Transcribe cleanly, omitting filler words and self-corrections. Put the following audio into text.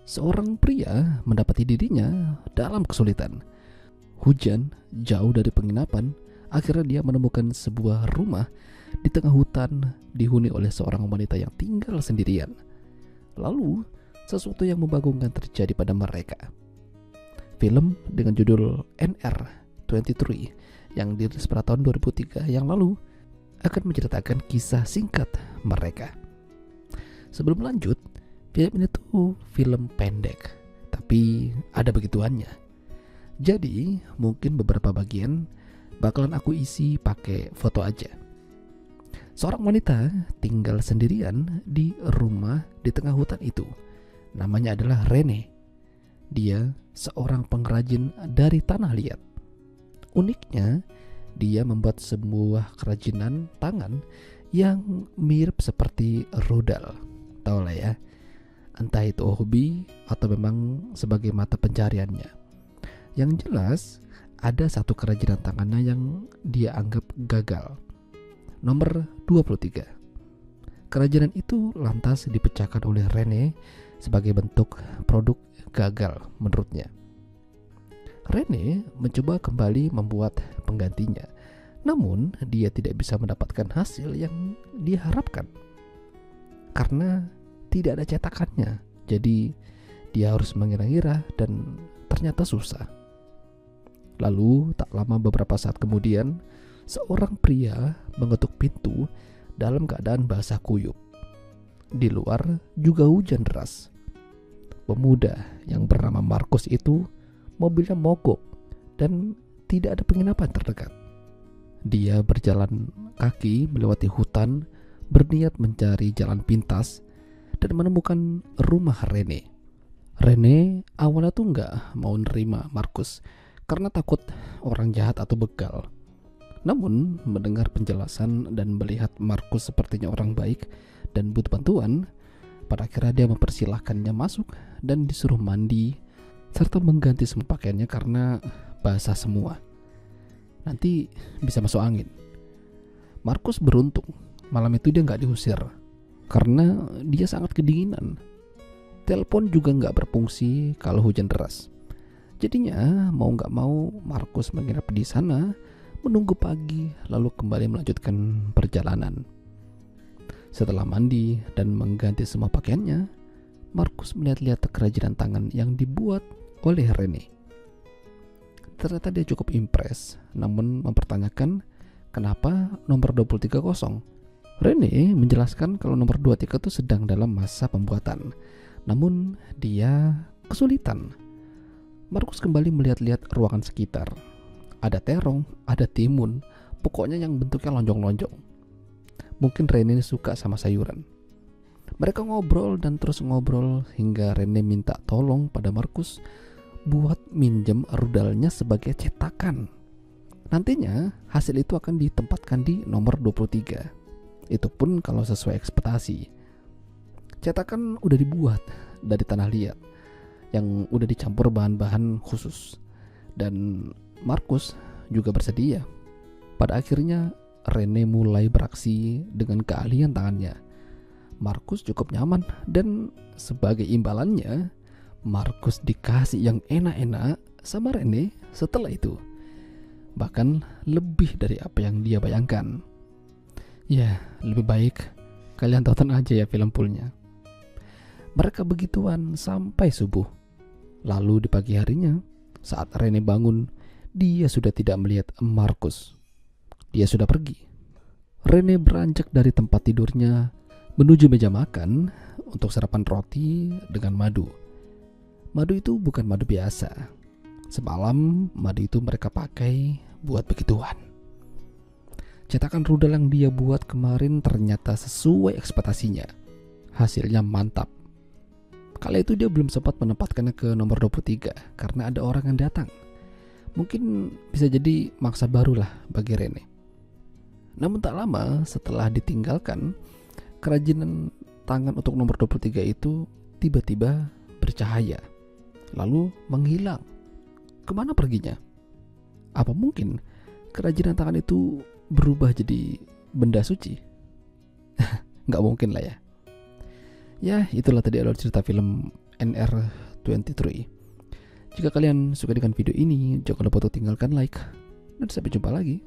Seorang pria mendapati dirinya dalam kesulitan. Hujan jauh dari penginapan, akhirnya dia menemukan sebuah rumah di tengah hutan dihuni oleh seorang wanita yang tinggal sendirian. Lalu, sesuatu yang membagongkan terjadi pada mereka. Film dengan judul NR23 yang dirilis pada tahun 2003 yang lalu akan menceritakan kisah singkat mereka. Sebelum lanjut, film ini tuh film pendek, tapi ada begituannya. Jadi mungkin beberapa bagian bakalan aku isi pakai foto aja. Seorang wanita tinggal sendirian di rumah di tengah hutan itu. Namanya adalah Rene. Dia seorang pengrajin dari tanah liat. Uniknya, dia membuat sebuah kerajinan tangan yang mirip seperti rudal. Tahu lah ya, entah itu hobi atau memang sebagai mata pencariannya. Yang jelas, ada satu kerajinan tangannya yang dia anggap gagal. Nomor 23. Kerajinan itu lantas dipecahkan oleh Rene sebagai bentuk produk gagal menurutnya. Rene mencoba kembali membuat penggantinya, namun dia tidak bisa mendapatkan hasil yang diharapkan karena tidak ada cetakannya. Jadi dia harus mengira-ngira dan ternyata susah. Lalu tak lama beberapa saat kemudian, seorang pria mengetuk pintu dalam keadaan basah kuyup. Di luar juga hujan deras. Pemuda yang bernama Markus itu mobilnya mogok dan tidak ada penginapan terdekat. Dia berjalan kaki melewati hutan, berniat mencari jalan pintas dan menemukan rumah Rene. Rene awalnya tuh nggak mau nerima Markus karena takut orang jahat atau begal. Namun mendengar penjelasan dan melihat Markus sepertinya orang baik dan butuh bantuan, pada akhirnya dia mempersilahkannya masuk dan disuruh mandi serta mengganti semua pakaiannya karena basah semua. Nanti bisa masuk angin. Markus beruntung, malam itu dia nggak diusir karena dia sangat kedinginan. Telepon juga nggak berfungsi kalau hujan deras. Jadinya mau nggak mau Markus menginap di sana, menunggu pagi lalu kembali melanjutkan perjalanan. Setelah mandi dan mengganti semua pakaiannya, Markus melihat-lihat kerajinan tangan yang dibuat oleh Rene. Ternyata dia cukup impress, namun mempertanyakan kenapa nomor 23 kosong. Rene menjelaskan kalau nomor 23 itu sedang dalam masa pembuatan, namun dia kesulitan. Markus kembali melihat-lihat ruangan sekitar. Ada terong, ada timun, pokoknya yang bentuknya lonjong-lonjong. Mungkin Rene suka sama sayuran. Mereka ngobrol dan terus ngobrol hingga Rene minta tolong pada Markus buat minjem rudalnya sebagai cetakan. Nantinya hasil itu akan ditempatkan di nomor 23. Itu pun kalau sesuai ekspektasi. Cetakan udah dibuat dari tanah liat yang udah dicampur bahan-bahan khusus. Dan Markus juga bersedia. Pada akhirnya Rene mulai beraksi dengan keahlian tangannya. Markus cukup nyaman dan sebagai imbalannya Markus dikasih yang enak-enak sama Rene setelah itu. Bahkan lebih dari apa yang dia bayangkan. Ya, lebih baik kalian tonton aja ya film fullnya. Mereka begituan sampai subuh. Lalu di pagi harinya, saat Rene bangun, dia sudah tidak melihat Markus. Dia sudah pergi. Rene beranjak dari tempat tidurnya menuju meja makan untuk sarapan roti dengan madu. Madu itu bukan madu biasa. Semalam madu itu mereka pakai buat begituan. Cetakan rudal yang dia buat kemarin ternyata sesuai ekspektasinya. Hasilnya mantap. Kala itu dia belum sempat menempatkannya ke nomor 23 karena ada orang yang datang. Mungkin bisa jadi maksa barulah bagi Rene. Namun tak lama setelah ditinggalkan, kerajinan tangan untuk nomor 23 itu tiba-tiba bercahaya, lalu menghilang. Kemana perginya? Apa mungkin kerajinan tangan itu berubah jadi benda suci? Nggak mungkin lah ya. Ya, itulah tadi alur cerita film NR23. Jika kalian suka dengan video ini, jangan lupa untuk tinggalkan like, dan sampai jumpa lagi.